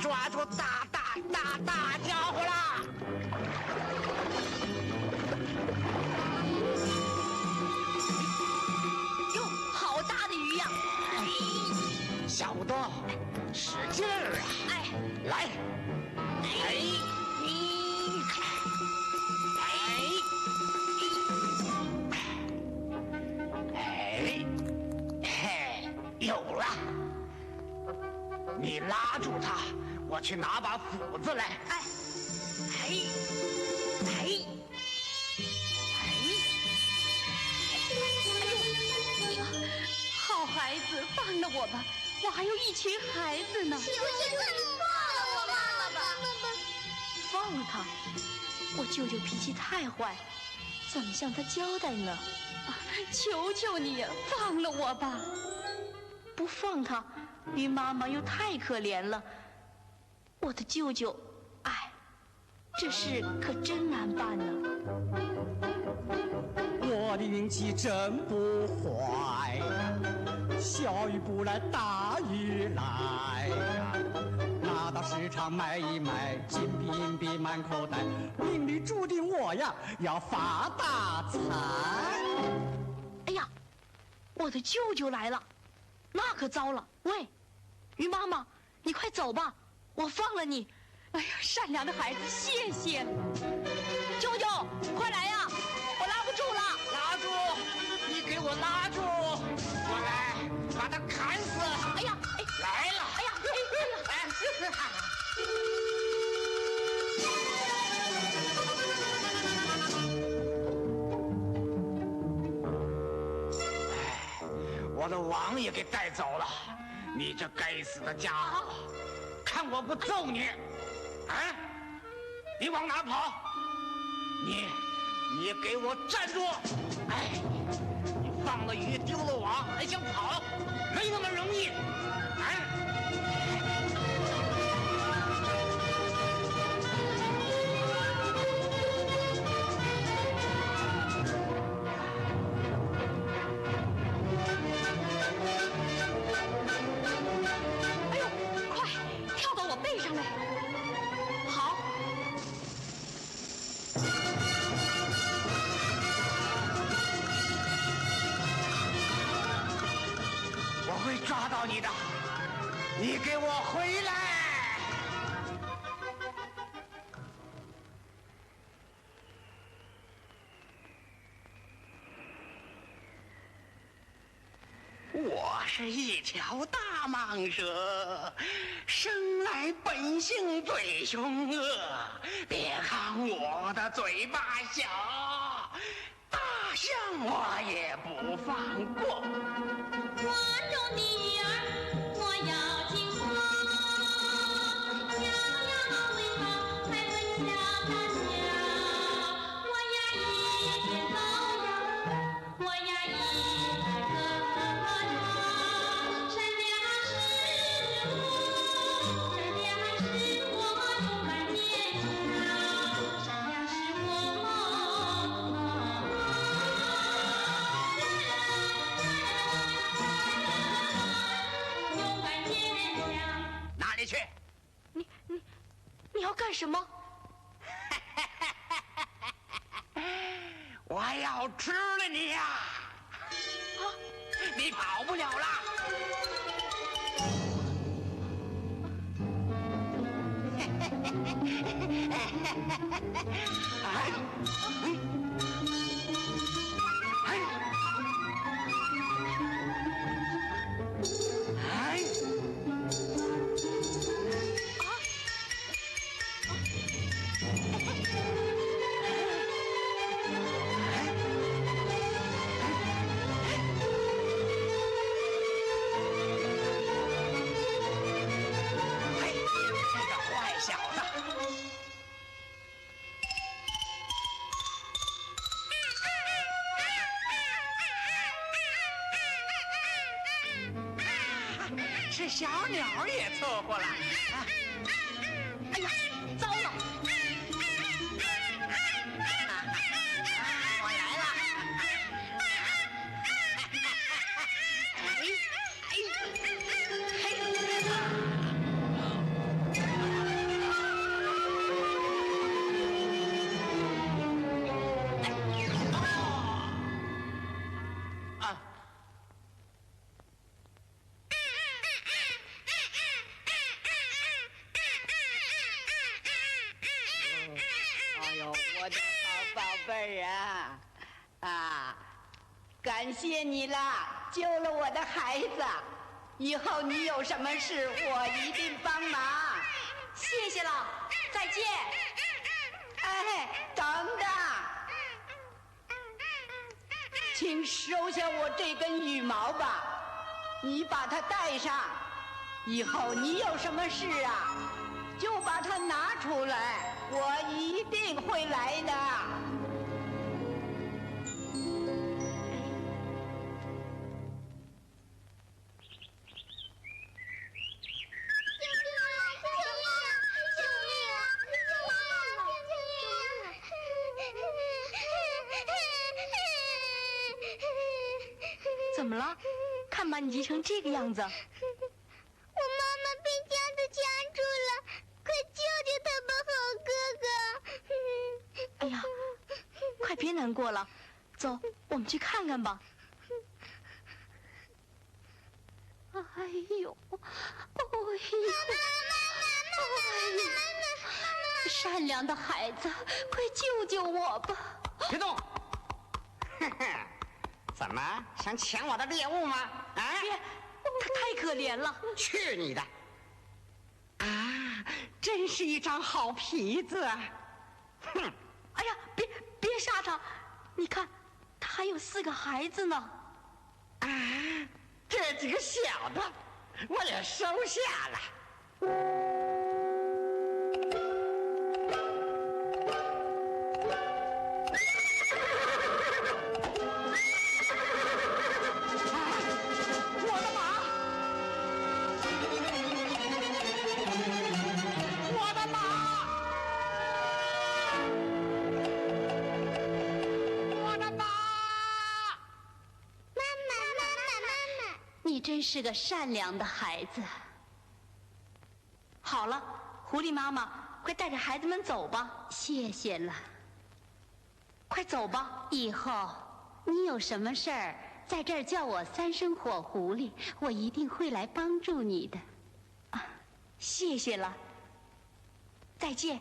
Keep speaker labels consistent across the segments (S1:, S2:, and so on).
S1: 抓住大家伙啦！
S2: 哟，好大的鱼呀！
S1: 小的，使劲儿啊！
S2: 哎，
S1: 来，你看，有了！你拉住它，我去拿把斧子来。
S2: 哎呦，好孩子，放了我吧，我还有一群孩子呢。
S3: 求求你放了我妈妈吧！
S2: 放了他，我舅舅脾气太坏，怎么向他交代呢？求求你呀，放了我吧！不放他，鱼妈妈又太可怜了。我的舅舅，哎，这事可真难办呢。
S4: 我的运气真不坏呀，小雨不来大雨来呀，拿到市场卖一卖，金币银币满口袋，命里注定我呀要发大财。
S2: 哎呀，我的舅舅来了，那可糟了！喂，鱼妈妈，你快走吧，我放了你。哎呀，善良的孩子，谢谢。舅舅，快来呀，我拉不住了。
S1: 拉住！你给我拉住！我来把它砍死！
S2: 哎呀，
S1: 来了！
S2: 哎呀，
S1: 我的王也给带走了，你这该死的家伙！看我不揍你！啊！你往哪跑？你给我站住！哎，你放了鱼，丢了网，还想跑？没那么容易！
S2: 哎呦，快跳到我背上来！好。
S1: 我会抓到你的，你给我回来！我是一条大蟒蛇，生来本性最凶恶。别看我的嘴巴小，大象我也不放过。
S3: 我种的鱼儿，我要进货，摇摇尾巴，还问小大小。我呀一边走呀，我呀一边歌唱。善良是我，善良是我，勇敢坚强。善良是勇敢坚强。
S1: 哪里去？
S2: 你要干什么？
S1: 我要吃了你呀！你跑不了了。这小鸟也凑合了。
S2: 哎呀，糟了！
S1: 我来了。
S5: 感谢你了，救了我的孩子。以后你有什么事，我一定帮忙。
S2: 谢谢了，再见。
S5: 哎，等等，请收下我这根羽毛吧，你把它带上。以后你有什么事啊，就把它拿出来，我一定会来的。
S2: 怎么了？看把你急成这个样子。
S3: 我妈妈被夹子夹住了，快救救他吧，好哥哥！
S2: 哎呀，快别难过了，走，我们去看看吧。哎呦，善良的孩子，快救救我吧！
S1: 别动！怎么想抢我的猎物吗？啊！
S2: 别，他太可怜了。
S1: 去你的！啊，真是一张好皮子！哼！
S2: 哎呀，别杀他！你看，他还有4个孩子呢。
S1: 啊，这几个小的，我也收下了。
S2: 你真是个善良的孩子。好了，狐狸妈妈，快带着孩子们走吧。
S6: 谢谢了。
S2: 快走吧。
S6: 以后你有什么事儿，在这儿叫我3声火狐狸，我一定会来帮助你的。
S2: 啊，谢谢了。再见。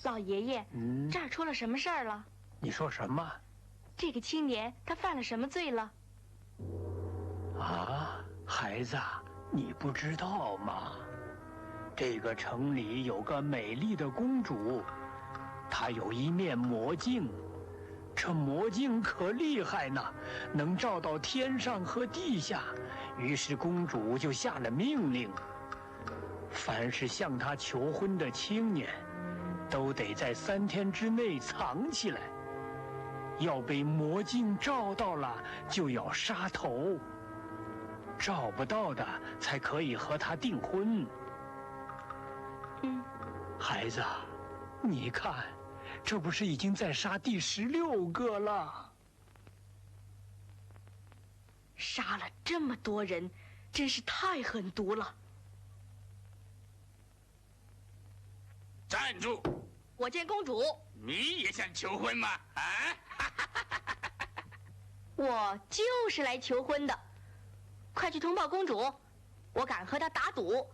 S2: 老爷爷，这儿出了什么事儿了？
S7: 你说什么？
S2: 这个青年他犯了什么罪了？
S7: 啊，孩子，你不知道吗？这个城里有个美丽的公主，她有一面魔镜，这魔镜可厉害呢，能照到天上和地下。于是公主就下了命令，凡是向她求婚的青年，都得在3天之内藏起来，要被魔镜照到了就要杀头，照不到的才可以和他订婚。孩子，你看，这不是已经在杀第16个了？
S2: 杀了这么多人，真是太狠毒了。
S8: 站住！
S2: 我见公主。
S8: 你也想求婚吗？啊！
S2: 我就是来求婚的，快去通报公主，我敢和她打赌，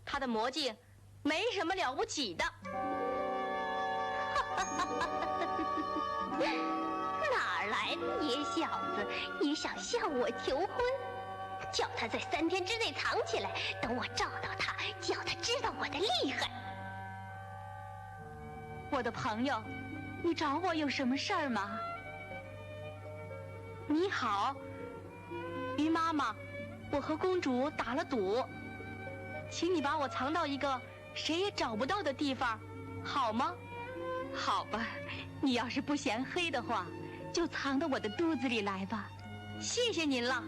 S2: 她的魔镜没什么了不起的。
S6: 哪儿来的野小子，也想向我求婚？叫他在3天之内藏起来，等我照到他，叫他知道我的厉害。
S2: 我的朋友，你找我有什么事儿吗？你好，鱼妈妈，我和公主打了赌，请你把我藏到一个谁也找不到的地方，好吗？好吧，你要是不嫌黑的话，就藏到我的肚子里来吧。谢谢您了。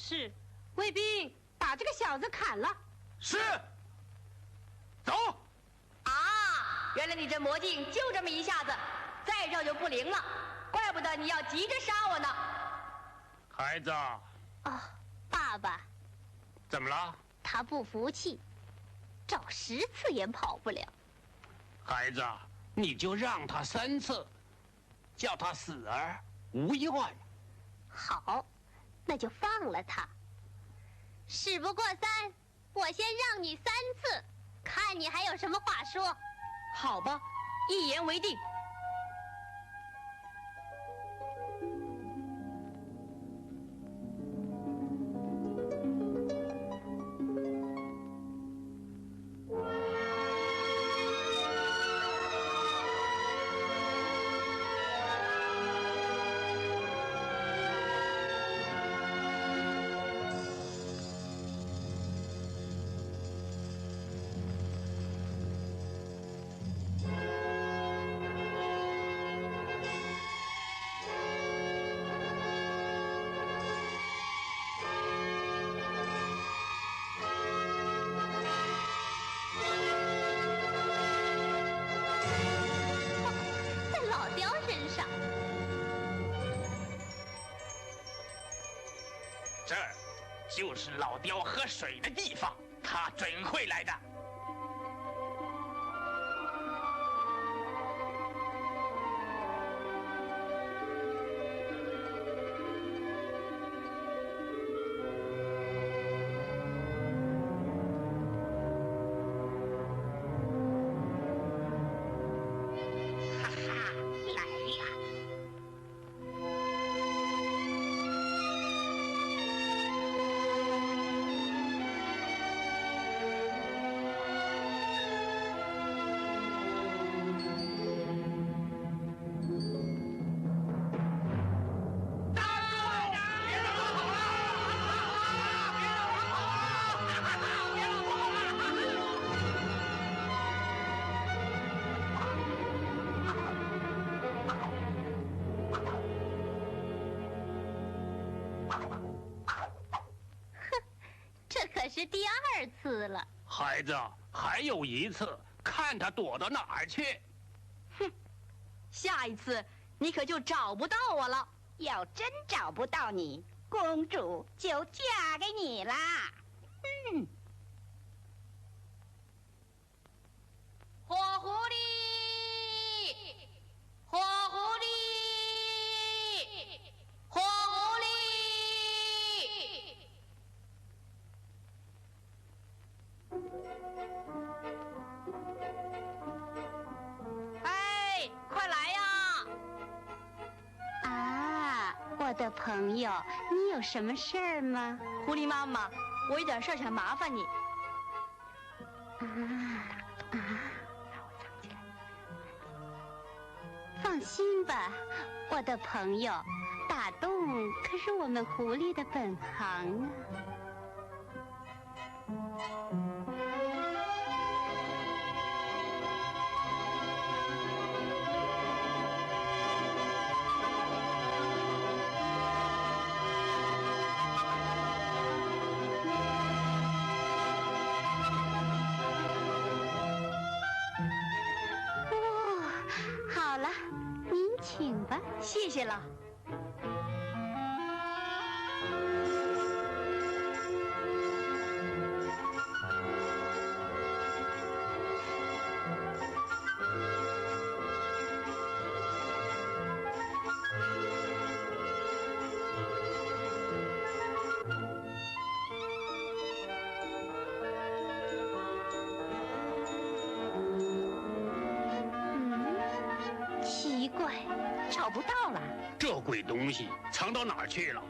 S5: 是，卫兵把这个小子砍了。
S8: 是。走。
S5: 啊，原来你这魔镜就这么一下子，再照就不灵了，怪不得你要急着杀我呢。
S8: 孩子，
S6: 哦，爸爸，
S8: 怎么了？
S6: 他不服气，照10次也跑不了。
S8: 孩子，你就让他3次，叫他死而无怨。
S6: 好，那就放了他。事不过3，我先让你3次，看你还有什么话说。
S5: 好吧，一言为定。
S8: 这儿就是老刁喝水的地方，他准会来的。
S1: 哈哈，来了。
S6: 这可是第2次了。
S8: 孩子，还有1次，看他躲到哪儿去。
S5: 哼，下一次你可就找不到我了。
S9: 要真找不到你，公主就嫁给你啦。
S3: 火狐狸，火狐狸，火狐狸。
S5: 哎，快来呀！
S6: 啊，我的朋友，你有什么事儿吗？
S5: 狐狸妈妈，我有点事儿想麻烦你。
S6: 放心吧，我的朋友，打洞可是我们狐狸的本行啊。好了，您请吧。
S5: 谢谢了。
S6: 奇怪，找不到了，
S8: 这鬼东西藏到哪儿去了？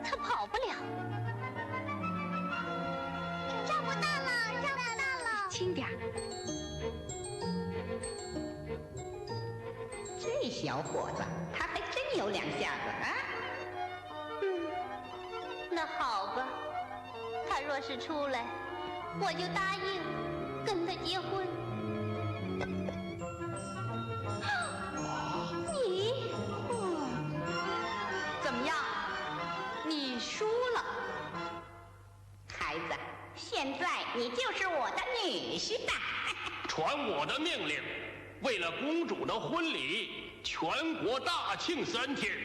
S6: 它跑不了。
S3: 找不到了，找不到了。
S5: 轻点儿。
S9: 这小伙子，他还真有2下子啊！
S6: 那好吧，他若是出来，我就答应跟他结婚。你，
S5: 怎么样？你
S2: 输了。
S9: 孩子，现在你就是我的女婿了。
S8: 传我的命令，为了公主的婚礼，全国大庆3天。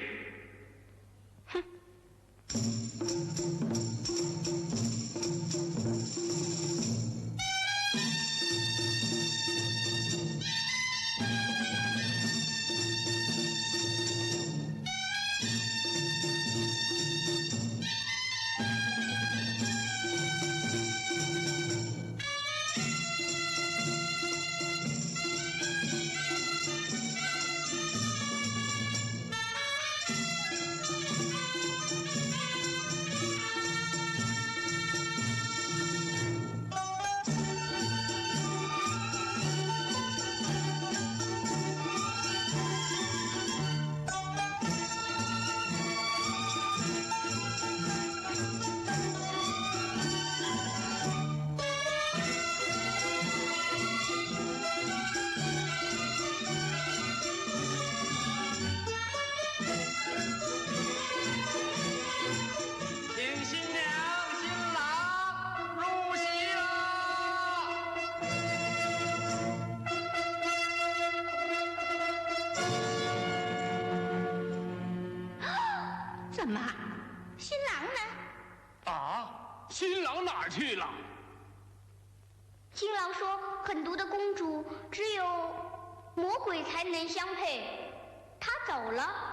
S2: 怎么？
S6: 新郎呢？
S8: 啊，新郎哪儿去了？
S6: 新郎说，狠毒的公主只有魔鬼才能相配，他走了。